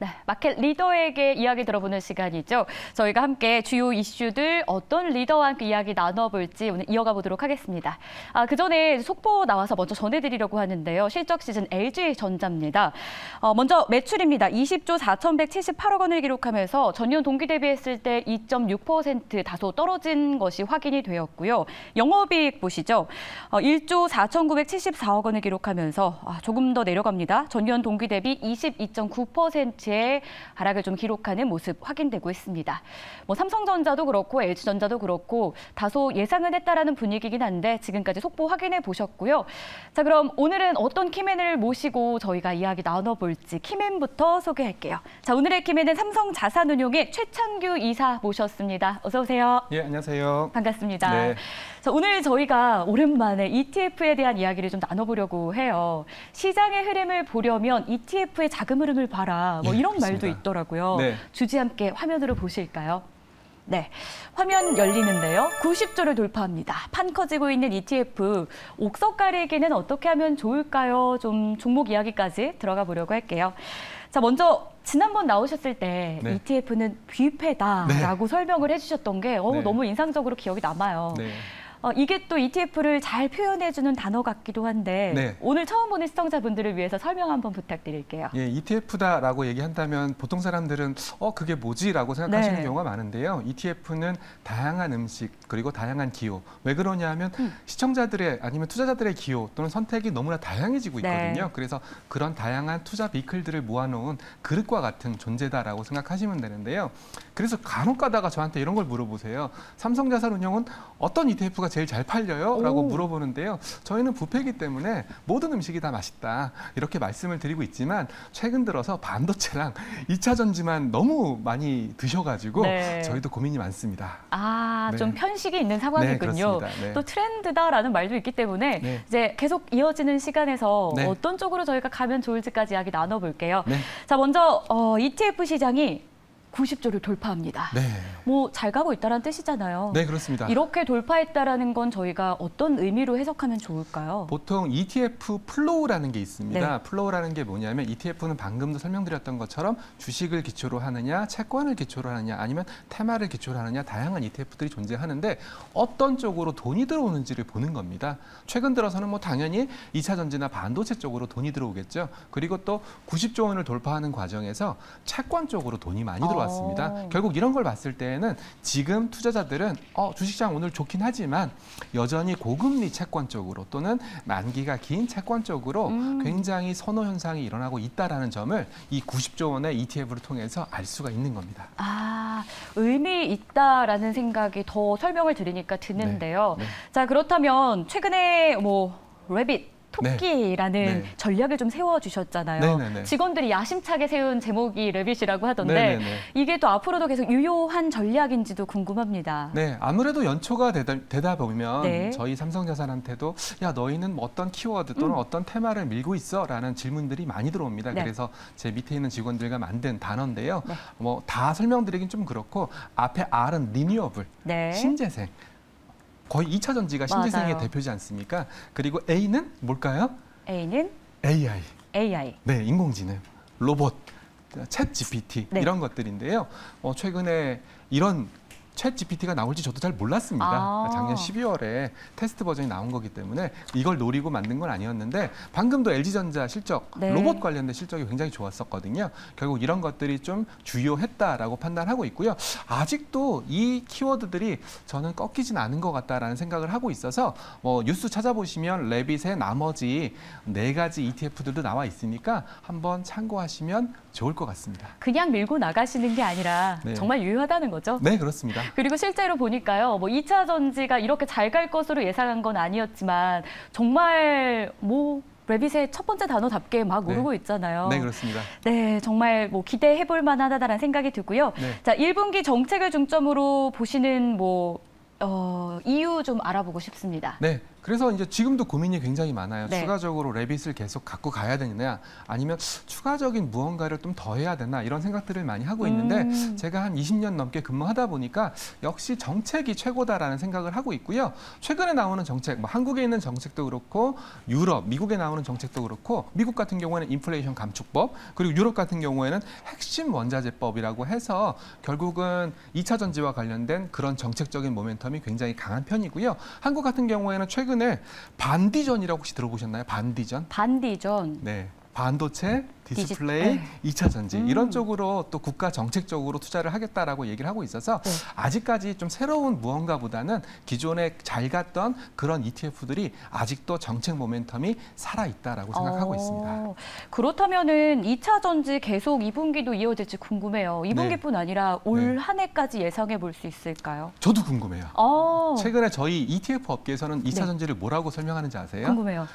네, 마켓 리더에게 이야기 들어보는 시간이죠. 저희가 함께 주요 이슈들 어떤 리더와 함께 이야기 나눠볼지 오늘 이어가 보도록 하겠습니다. 그 전에 속보 나와서 먼저 전해드리려고 하는데요. 실적 시즌 LG전자입니다. 먼저 매출입니다. 20조 4,178억 원을 기록하면서 전년 동기 대비했을 때 2.6% 다소 떨어진 것이 확인이 되었고요. 영업이익 보시죠. 1조 4,974억 원을 기록하면서 조금 더 내려갑니다. 전년 동기 대비 22.9%의 하락을 좀 기록하는 모습 확인되고 있습니다. 삼성전자도 그렇고 LG전자도 그렇고 다소 예상은 했다라는 분위기긴 한데 지금까지 속보 확인해 보셨고요. 자, 그럼 오늘은 어떤 키맨을 모시고 저희가 이야기 나눠볼지 키맨부터 소개할게요. 자, 오늘의 키맨은 삼성자산운용의 최창규 이사 모셨습니다. 어서 오세요. 예, 안녕하세요. 반갑습니다. 네. 자, 오늘 저희가 오랜만에 ETF에 대한 이야기를 좀 나눠보려고 해요. 시장의 흐름을 보려면 ETF의 자금 흐름을 봐라. 이런 그렇습니다. 말도 있더라고요. 네. 주지 함께 화면으로 보실까요? 네, 화면 열리는데요. 90조를 돌파합니다. 판 커지고 있는 ETF, 옥석 가리기는 어떻게 하면 좋을까요? 좀 종목 이야기까지 들어가 보려고 할게요. 자, 먼저 지난번 나오셨을 때 네. ETF는 뷔페다라고 네. 설명을 해주셨던 게 네. 너무 인상적으로 기억이 남아요. 네. 이게 또 ETF를 잘 표현해주는 단어 같기도 한데 네. 오늘 처음 보는 시청자분들을 위해서 설명 한번 부탁드릴게요. 예, ETF다라고 얘기한다면 보통 사람들은 그게 뭐지라고 생각하시는 네. 경우가 많은데요. ETF는 다양한 음식 그리고 다양한 기호. 왜 그러냐면 시청자들의 아니면 투자자들의 기호 또는 선택이 너무나 다양해지고 있거든요. 네. 그래서 그런 다양한 투자 비클들을 모아놓은 그릇과 같은 존재다라고 생각하시면 되는데요. 그래서 간혹 가다가 저한테 이런 걸 물어보세요. 삼성자산운용은 어떤 ETF가 제일 잘 팔려요? 라고 물어보는데요. 저희는 뷔페이기 때문에 모든 음식이 다 맛있다. 이렇게 말씀을 드리고 있지만 최근 들어서 반도체랑 2차 전지만 너무 많이 드셔가지고 네. 저희도 고민이 많습니다. 네. 좀 편식이 있는 네, 상황이군요. 그렇습니다. 네. 또 트렌드다라는 말도 있기 때문에 네. 이제 계속 이어지는 시간에서 네. 어떤 쪽으로 저희가 가면 좋을지까지 이야기 나눠볼게요. 네. 자, 먼저 ETF 시장이 90조를 돌파합니다. 네. 잘 가고 있다는 뜻이잖아요. 네, 그렇습니다. 이렇게 돌파했다라는 건 저희가 어떤 의미로 해석하면 좋을까요? 보통 ETF 플로우라는 게 있습니다. 네. 플로우라는 게 뭐냐면 ETF는 방금도 설명드렸던 것처럼 주식을 기초로 하느냐, 채권을 기초로 하느냐, 아니면 테마를 기초로 하느냐 다양한 ETF들이 존재하는데 어떤 쪽으로 돈이 들어오는지를 보는 겁니다. 최근 들어서는 당연히 2차 전지나 반도체 쪽으로 돈이 들어오겠죠. 그리고 또 90조 원을 돌파하는 과정에서 채권 쪽으로 돈이 많이 들어왔습니다. 결국 이런 걸 봤을 때에는 지금 투자자들은 주식시장 오늘 좋긴 하지만 여전히 고금리 채권 쪽으로 또는 만기가 긴 채권 쪽으로 굉장히 선호 현상이 일어나고 있다는 점을 이 90조 원의 ETF를 통해서 알 수가 있는 겁니다. 의미 있다라는 생각이 더 설명을 들으니까 드는데요. 네. 네. 자, 그렇다면 최근에 레빗 토끼라는 네. 전략을 좀 세워주셨잖아요. 네네네. 직원들이 야심차게 세운 제목이 레빗이라고 하던데 네네네. 이게 또 앞으로도 계속 유효한 전략인지도 궁금합니다. 네, 아무래도 연초가 되다 보면 네. 저희 삼성자산한테도 야 너희는 어떤 키워드 또는 어떤 테마를 밀고 있어라는 질문들이 많이 들어옵니다. 네. 그래서 제 밑에 있는 직원들과 만든 단어인데요. 네. 다 설명드리긴 좀 그렇고 앞에 R은 리뉴어블, 네. 신재생. 거의 2차 전지가 신재생의 맞아요. 대표지 않습니까? 그리고 A는 뭘까요? A는 AI. AI. 네, 인공지능, 로봇, 챗 GPT 네. 이런 것들인데요. 최근에 이런 챗 GPT가 나올지 저도 잘 몰랐습니다. 작년 12월에 테스트 버전이 나온 거기 때문에 이걸 노리고 만든 건 아니었는데 방금도 LG전자 실적, 네. 로봇 관련된 실적이 굉장히 좋았었거든요. 결국 이런 것들이 좀 주요했다라고 판단하고 있고요. 아직도 이 키워드들이 저는 꺾이진 않은 것 같다라는 생각을 하고 있어서 뉴스 찾아보시면 레빗의 나머지 4가지 ETF들도 나와 있으니까 한번 참고하시면 좋을 것 같습니다. 그냥 밀고 나가시는 게 아니라 네. 정말 유효하다는 거죠? 네, 그렇습니다. 그리고 실제로 보니까요, 2차 전지가 이렇게 잘 갈 것으로 예상한 건 아니었지만 정말 레빗의 첫 번째 단어답게 막 오르고 있잖아요. 네, 그렇습니다. 네, 정말 기대해 볼 만하다라는 생각이 들고요. 네. 자, 1분기 정책을 중점으로 보시는 이유 좀 알아보고 싶습니다. 네, 그래서 이제 지금도 고민이 굉장히 많아요. 네. 추가적으로 레빗을 계속 갖고 가야 되느냐, 아니면 추가적인 무언가를 좀 더 해야 되나, 이런 생각들을 많이 하고 있는데 제가 한 20년 넘게 근무하다 보니까 역시 정책이 최고다라는 생각을 하고 있고요. 최근에 나오는 정책, 뭐 한국에 있는 정책도 그렇고 유럽, 미국에 나오는 정책도 그렇고, 미국 같은 경우에는 인플레이션 감축법, 그리고 유럽 같은 경우에는 핵심 원자재법이라고 해서 결국은 2차 전지와 관련된 그런 정책적인 모멘텀이 굉장히 강한 편이고요. 한국 같은 경우에는 최근에 반디전이라고 혹시 들어보셨나요? 반디전? 반디전. 네. 반도체, 디스플레이, 2차 전지 이런 쪽으로 또 국가 정책적으로 투자를 하겠다라고 얘기를 하고 있어서 네. 아직까지 좀 새로운 무언가보다는 기존에 잘 갔던 그런 ETF들이 아직도 정책 모멘텀이 살아있다라고 생각하고 있습니다. 그렇다면은 2차 전지 계속 2분기도 이어질지 궁금해요. 2분기뿐 아니라 올 한 해까지 예상해 볼 수 있을까요? 저도 궁금해요. 최근에 저희 ETF 업계에서는 2차 네. 전지를 뭐라고 설명하는지 아세요? 궁금해요.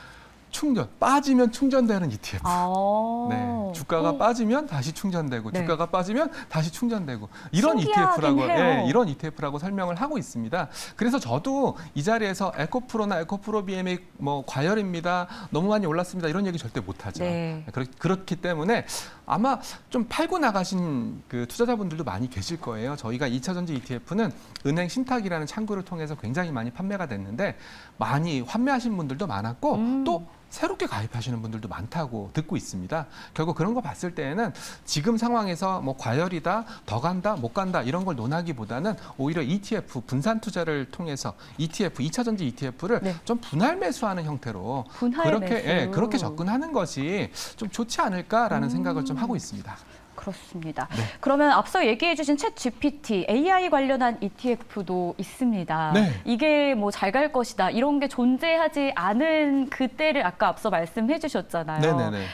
충전, 빠지면 충전되는 ETF. 아. 네, 주가가 빠지면 다시 충전되고, 네. 주가가 빠지면 다시 충전되고, 이런 신기하긴 ETF라고, 해요. 이런 ETF라고 설명을 하고 있습니다. 그래서 저도 이 자리에서 에코프로나 에코프로 BM이 뭐 과열입니다, 너무 많이 올랐습니다, 이런 얘기 절대 못하죠. 네. 그렇기 때문에 아마 좀 팔고 나가신 그 투자자분들도 많이 계실 거예요. 저희가 2차 전지 ETF는 은행 신탁이라는 창구를 통해서 굉장히 많이 판매가 됐는데, 많이 환매하신 분들도 많았고 또 새롭게 가입하시는 분들도 많다고 듣고 있습니다. 결국 그런 거 봤을 때에는 지금 상황에서 뭐 과열이다, 더 간다, 못 간다 이런 걸 논하기보다는 오히려 ETF 분산 투자를 통해서 ETF, 2차 전지 ETF를 네. 좀 분할 매수하는 형태로 분할 매수. 그렇게 접근하는 것이 좀 좋지 않을까라는 생각을 좀 하고 있습니다. 그렇습니다. 네. 그러면 앞서 얘기해 주신 챗 GPT, AI 관련한 ETF도 있습니다. 네. 이게 뭐 잘 갈 것이다, 이런 게 존재하지 않은 그때를 아까 앞서 말씀해 주셨잖아요. 네네네.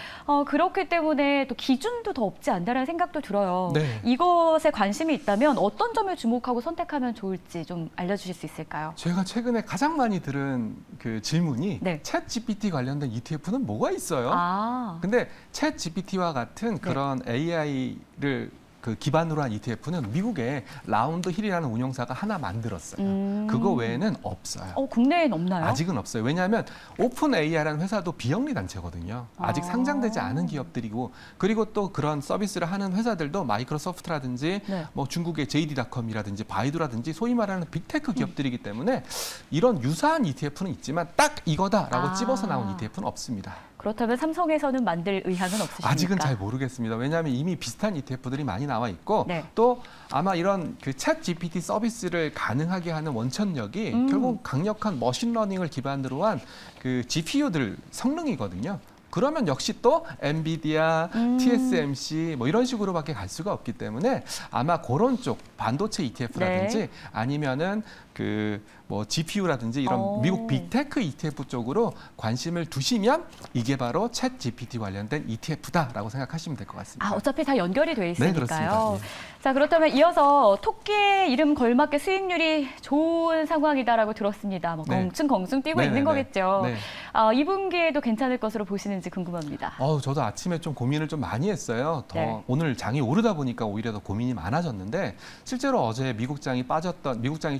그렇기 때문에 또 기준도 더 없지 않다는 생각도 들어요. 네. 이것에 관심이 있다면 어떤 점을 주목하고 선택하면 좋을지 좀 알려주실 수 있을까요? 제가 최근에 가장 많이 들은 그 질문이 네. 챗 GPT 관련된 ETF는 뭐가 있어요? 근데 챗 GPT와 같은 그런 AI를 그 기반으로 한 ETF는 미국의 라운드 힐이라는 운용사가 하나 만들었어요. 그거 외에는 없어요. 국내엔 없나요? 아직은 없어요. 왜냐하면 오픈 AI라는 회사도 비영리 단체거든요. 아직 상장되지 않은 기업들이고, 그리고 또 그런 서비스를 하는 회사들도 마이크로소프트라든지 네. 뭐 중국의 JD.com이라든지 바이두라든지 소위 말하는 빅테크 기업들이기 때문에 이런 유사한 ETF는 있지만 딱 이거다라고 찝어서 나온 ETF는 없습니다. 그렇다면 삼성에서는 만들 의향은 없으십니까? 아직은 잘 모르겠습니다. 왜냐하면 이미 비슷한 ETF들이 많이 나와 있고, 네. 또 아마 이런 그 챗 GPT 서비스를 가능하게 하는 원천력이 결국 강력한 머신러닝을 기반으로 한 그 GPU들 성능이거든요. 그러면 역시 또 엔비디아, TSMC 뭐 이런 식으로밖에 갈 수가 없기 때문에 아마 그런 쪽 반도체 ETF라든지 네. 아니면은 그 뭐 GPU라든지 이런 미국 빅테크 ETF 쪽으로 관심을 두시면 이게 바로 챗 GPT 관련된 ETF다라고 생각하시면 될 것 같습니다. 어차피 다 연결이 돼 있으니까요. 네, 그렇습니다. 예. 자, 그렇다면 이어서 토끼의 이름 걸맞게 수익률이 좋은 상황이다라고 들었습니다. 뭐 네. 껑충 뛰고 있는 네네네. 거겠죠. 네. 2분기에도 괜찮을 것으로 보시는지 궁금합니다. 저도 아침에 좀 고민을 좀 많이 했어요. 네. 오늘 장이 오르다 보니까 오히려 더 고민이 많아졌는데, 실제로 어제 미국장이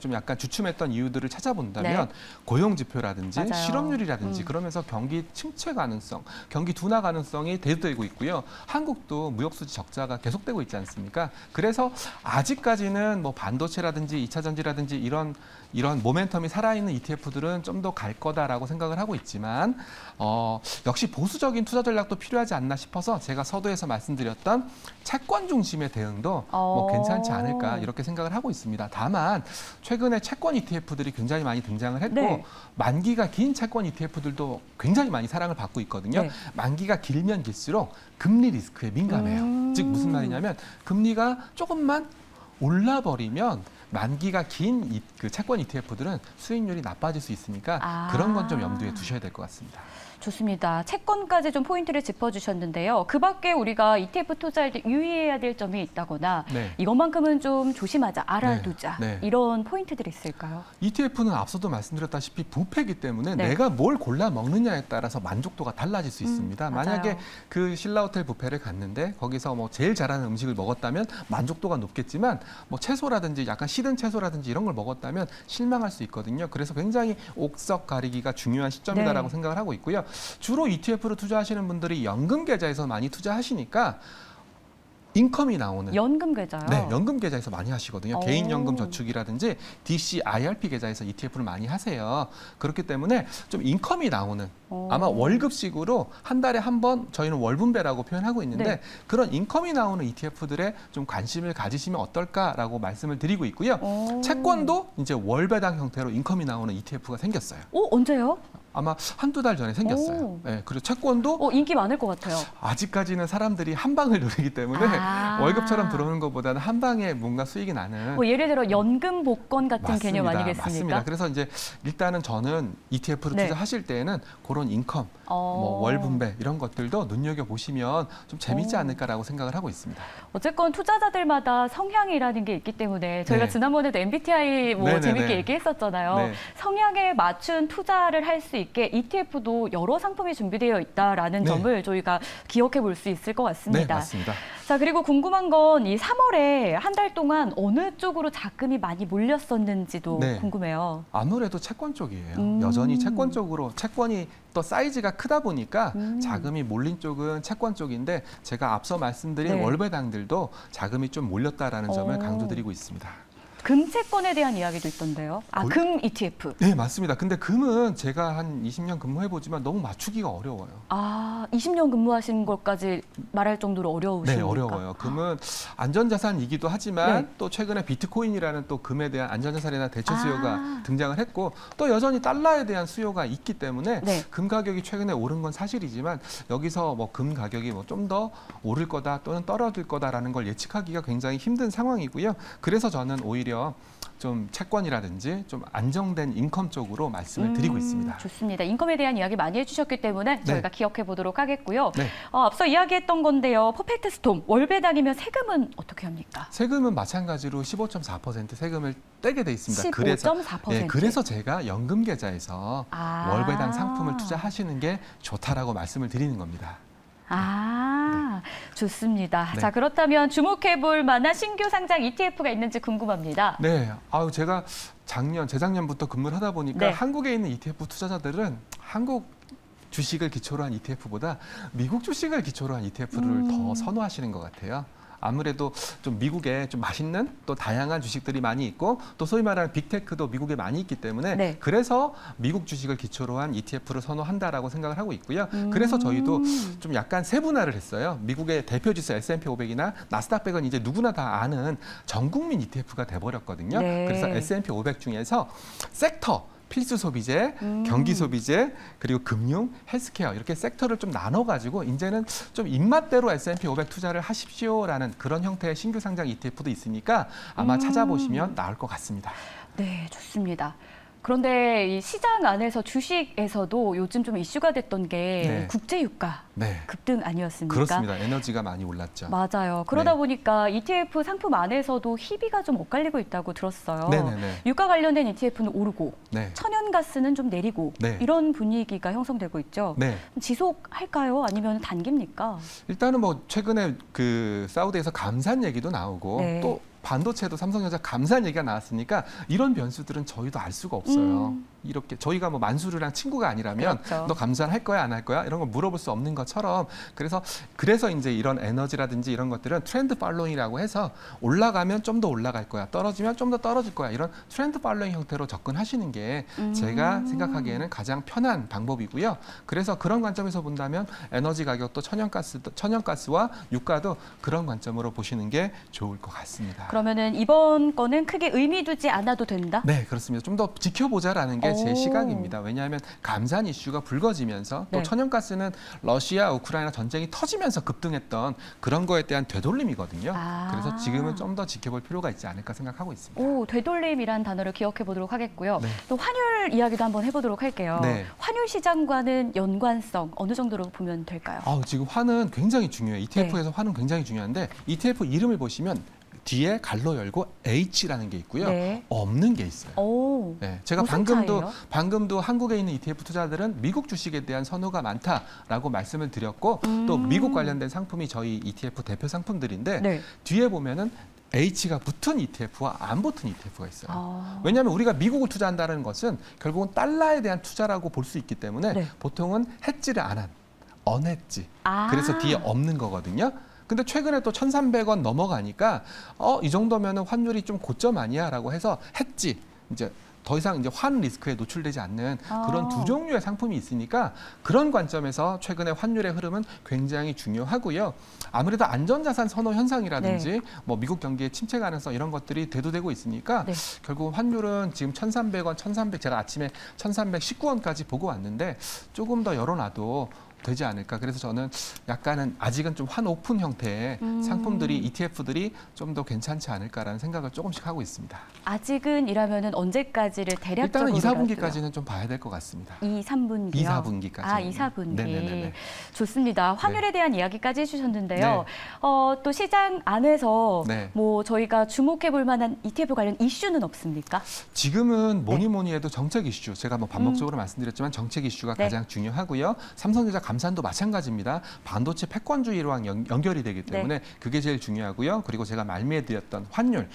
좀 약간 주춤했던 이유들을 찾아본다면 네. 고용 지표라든지 맞아요. 실업률이라든지 그러면서 경기 침체 가능성, 경기 둔화 가능성이 대두되고 있고요. 한국도 무역 수지 적자가 계속되고 있지 않습니까? 그래서 아직까지는 뭐 반도체라든지 2차 전지라든지 이런 모멘텀이 살아있는 ETF들은 좀 더 갈 거다라고 생각을 하고 있지만, 역시 보수적인 투자 전략도 필요하지 않나 싶어서 제가 서두에서 말씀드렸던 채권 중심의 대응도 뭐 괜찮지 않을까 이렇게 생각을 하고 있습니다. 다만 최근에 채권 ETF들이 굉장히 많이 등장을 했고, 네. 만기가 긴 채권 ETF들도 굉장히 많이 사랑을 받고 있거든요. 네. 만기가 길면 길수록 금리 리스크에 민감해요. 즉 무슨 말이냐면 금리가 조금만 올라버리면 만기가 긴 그 채권 ETF들은 수익률이 나빠질 수 있으니까 그런 건 좀 염두에 두셔야 될 것 같습니다. 좋습니다. 채권까지 좀 포인트를 짚어주셨는데요. 그 밖에 우리가 ETF 투자할 때 유의해야 될 점이 있다거나 네. 이것만큼은 좀 조심하자, 알아두자 네. 이런 포인트들이 있을까요? ETF는 앞서도 말씀드렸다시피 부패이기 때문에 네. 내가 뭘 골라 먹느냐에 따라서 만족도가 달라질 수 있습니다. 맞아요. 만약에 그 신라호텔 뷔페를 갔는데 거기서 뭐 제일 잘하는 음식을 먹었다면 만족도가 높겠지만 뭐 채소라든지 약간 시든 채소라든지 이런 걸 먹었다면 실망할 수 있거든요. 그래서 굉장히 옥석 가리기가 중요한 시점이다라고 네. 생각을 하고 있고요. 주로 ETF로 투자하시는 분들이 연금 계좌에서 많이 투자하시니까 인컴이 나오는 연금 계좌요? 네, 연금 계좌에서 많이 하시거든요. 오. 개인연금 저축이라든지 DC, IRP 계좌에서 ETF를 많이 하세요. 그렇기 때문에 좀 인컴이 나오는 아마 월급식으로 한 달에 한 번 저희는 월분배라고 표현하고 있는데 네. 그런 인컴이 나오는 ETF들에 좀 관심을 가지시면 어떨까라고 말씀을 드리고 있고요. 오. 채권도 이제 월배당 형태로 인컴이 나오는 ETF가 생겼어요. 언제요? 아마 한두 달 전에 생겼어요. 오. 네, 그리고 채권도 인기 많을 것 같아요. 아직까지는 사람들이 한 방을 노리기 때문에 월급처럼 들어오는 것보다는 한 방에 뭔가 수익이 나는 예를 들어 연금 복권 같은 개념 아니겠습니까? 맞습니다. 그래서 이제 일단은 저는 ETF로 네. 투자하실 때에는 그런 인컴, 뭐 월분배 이런 것들도 눈여겨 보시면 좀 재미있지 않을까라고 생각을 하고 있습니다. 어쨌건 투자자들마다 성향이라는 게 있기 때문에 저희가 네. 지난번에도 MBTI 네네네. 재밌게 얘기했었잖아요. 네. 성향에 맞춘 투자를 할 수 있게 ETF도 여러 상품이 준비되어 있다라는 네. 점을 저희가 기억해 볼 수 있을 것 네, 같습니다. 맞습니다. 자, 그리고 궁금한 건 이 3월에 한 달 동안 어느 쪽으로 자금이 많이 몰렸었는지도 네. 궁금해요. 아무래도 채권 쪽이에요. 여전히 채권 쪽으로 채권이 또 사이즈가 크다 보니까 자금이 몰린 쪽은 채권 쪽인데 제가 앞서 말씀드린 네. 월배당들도 자금이 좀 몰렸다라는 점을 강조드리고 있습니다. 금채권에 대한 이야기도 있던데요. 금 ETF. 네, 맞습니다. 근데 금은 제가 한 20년 근무해보지만 너무 맞추기가 어려워요. 20년 근무하신 것까지 말할 정도로 어려우십니까? 네, 어려워요. 금은 안전자산이기도 하지만 네. 또 최근에 비트코인이라는 또 금에 대한 안전자산이나 대체 수요가 등장을 했고 또 여전히 달러에 대한 수요가 있기 때문에 네. 금 가격이 최근에 오른 건 사실이지만 여기서 뭐 금 가격이 뭐 좀 더 오를 거다 또는 떨어질 거다라는 걸 예측하기가 굉장히 힘든 상황이고요. 그래서 저는 오히려 좀 채권이라든지 좀 안정된 인컴 쪽으로 말씀을 드리고 있습니다. 좋습니다. 인컴에 대한 이야기 많이 해주셨기 때문에 저희가 기억해 보도록 하겠고요. 네. 앞서 이야기했던 건데요. 퍼펙트 스톰, 월배당이면 세금은 어떻게 합니까? 세금은 마찬가지로 15.4% 세금을 떼게 돼 있습니다. 15.4%. 그래서 제가 연금 계좌에서 월배당 상품을 투자하시는 게 좋다라고 말씀을 드리는 겁니다. 좋습니다. 네. 자, 그렇다면 주목해 볼 만한 신규 상장 ETF가 있는지 궁금합니다. 네, 제가 재작년부터 근무를 하다 보니까 네. 한국에 있는 ETF 투자자들은 한국 주식을 기초로 한 ETF보다 미국 주식을 기초로 한 ETF를 더 선호하시는 것 같아요. 아무래도 좀 미국에 좀 맛있는 또 다양한 주식들이 많이 있고 또 소위 말하는 빅테크도 미국에 많이 있기 때문에 네. 그래서 미국 주식을 기초로 한 ETF를 선호한다라고 생각을 하고 있고요. 그래서 저희도 좀 약간 세분화를 했어요. 미국의 대표 지수 S&P 500이나 나스닥 100은 이제 누구나 다 아는 전 국민 ETF가 돼버렸거든요. 네. 그래서 S&P 500 중에서 섹터 필수 소비재, 경기 소비재, 그리고 금융, 헬스케어 이렇게 섹터를 좀 나눠가지고 이제는 좀 입맛대로 S&P 500 투자를 하십시오라는 그런 형태의 신규 상장 ETF도 있으니까 아마 찾아보시면 나을 것 같습니다. 네, 좋습니다. 그런데 이 시장 안에서 주식에서도 요즘 좀 이슈가 됐던 게 네. 국제 유가 네. 급등 아니었습니까? 그렇습니다. 에너지가 많이 올랐죠. 맞아요. 그러다 네. 보니까 ETF 상품 안에서도 희비가 좀 엇갈리고 있다고 들었어요. 네네네. 유가 관련된 ETF는 오르고 네. 천연가스는 좀 내리고 네. 이런 분위기가 형성되고 있죠. 네. 지속할까요? 아니면 단기입니까? 일단은 뭐 최근에 그 사우디에서 감산 얘기도 나오고 네. 또 반도체도 삼성전자 감산 얘기가 나왔으니까 이런 변수들은 저희도 알 수가 없어요. 이렇게 저희가 뭐 만수르랑 친구가 아니라면 그렇죠. 너 감산할 거야 안 할 거야 이런 거 물어볼 수 없는 것처럼 그래서 이제 이런 에너지라든지 이런 것들은 트렌드 팔로잉이라고 해서 올라가면 좀 더 올라갈 거야 떨어지면 좀 더 떨어질 거야 이런 트렌드 팔로잉 형태로 접근하시는 게 제가 생각하기에는 가장 편한 방법이고요. 그래서 그런 관점에서 본다면 에너지 가격도 천연가스와 유가도 그런 관점으로 보시는 게 좋을 것 같습니다. 그러면은 이번 거는 크게 의미 두지 않아도 된다? 네, 그렇습니다. 좀 더 지켜보자라는 게 게 제 시각입니다. 왜냐하면 감산 이슈가 불거지면서 또 네. 천연가스는 러시아, 우크라이나 전쟁이 터지면서 급등했던 그런 거에 대한 되돌림이거든요. 그래서 지금은 좀 더 지켜볼 필요가 있지 않을까 생각하고 있습니다. 오, 되돌림이란 단어를 기억해 보도록 하겠고요. 네. 또 환율 이야기도 한번 해보도록 할게요. 네. 환율 시장과는 연관성 어느 정도로 보면 될까요? 지금 환은 굉장히 중요해요. ETF에서 환은 굉장히 중요한데 ETF 이름을 보시면 뒤에 갈로 열고 H라는 게 있고요. 네. 없는 게 있어요. 오, 네, 제가 무슨 차이예요? 방금도 한국에 있는 ETF 투자들은 미국 주식에 대한 선호가 많다라고 말씀을 드렸고 또 미국 관련된 상품이 저희 ETF 대표 상품들인데 네. 뒤에 보면은 H가 붙은 ETF와 안 붙은 ETF가 있어요. 아. 왜냐하면 우리가 미국을 투자한다는 것은 결국은 달러에 대한 투자라고 볼 수 있기 때문에 네. 보통은 해지를 안 한, 언해지. 아. 그래서 뒤에 없는 거거든요. 근데 최근에 또 1,300원 넘어가니까 이 정도면은 환율이 좀 고점 아니야라고 해서 했지. 이제 더 이상 이제 환 리스크에 노출되지 않는 그런 두 종류의 상품이 있으니까 그런 관점에서 최근에 환율의 흐름은 굉장히 중요하고요. 아무래도 안전자산 선호 현상이라든지 네. 뭐 미국 경기의 침체 가능성 이런 것들이 대두되고 있으니까 네. 결국 환율은 지금 1,300원, 1,300 제가 아침에 1,319원까지 보고 왔는데 조금 더 열어놔도 되지 않을까. 그래서 저는 약간은 아직은 좀 환 오픈 형태의 상품들이 ETF들이 좀 더 괜찮지 않을까라는 생각을 조금씩 하고 있습니다. 아직은 이라면은 언제까지를 대략적으로 일단은 2, 4분기까지는 좀 봐야 될 것 같습니다. 2, 3분기요? 2, 4분기까지. 아, 2, 4분기. 네네네. 좋습니다. 환율에 대한 이야기까지 해주셨는데요. 네. 또 시장 안에서 네. 뭐 저희가 주목해 볼 만한 ETF 관련 이슈는 없습니까? 지금은 뭐니 해도 정책 이슈. 제가 뭐 반복적으로 말씀드렸지만 정책 이슈가 네. 가장 중요하고요. 삼성전자 감산도 마찬가지입니다. 반도체 패권주의랑 연결이 되기 때문에 그게 제일 중요하고요. 그리고 제가 말미에드렸던 환율.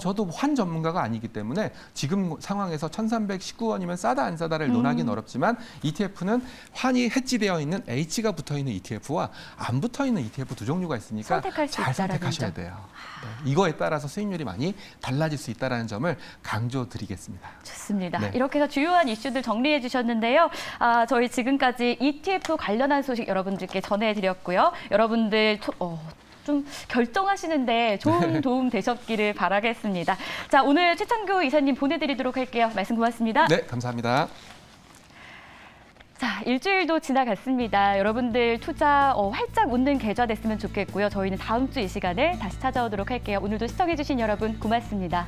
저도 환 전문가가 아니기 때문에 지금 상황에서 1,319원이면 싸다 안 싸다를 논하기는 어렵지만 ETF는 환이 해지되어 있는 H가 붙어있는 ETF와 안 붙어있는 ETF 두 종류가 있으니까 선택할 수 잘 있다라는 선택하셔야 점. 돼요. 네. 이거에 따라서 수익률이 많이 달라질 수 있다는 점을 강조드리겠습니다. 좋습니다. 네. 이렇게 해서 주요한 이슈들 정리해 주셨는데요. 저희 지금까지 ETF 관련한 소식 여러분들께 전해드렸고요. 여러분들 좀 결정하시는데 좋은 도움 되셨기를 바라겠습니다. 자, 오늘 최창규 이사님 보내드리도록 할게요. 말씀 고맙습니다. 네, 감사합니다. 자, 일주일도 지나갔습니다. 여러분들 투자 활짝 웃는 계좌 됐으면 좋겠고요. 저희는 다음 주 이 시간에 다시 찾아오도록 할게요. 오늘도 시청해주신 여러분 고맙습니다.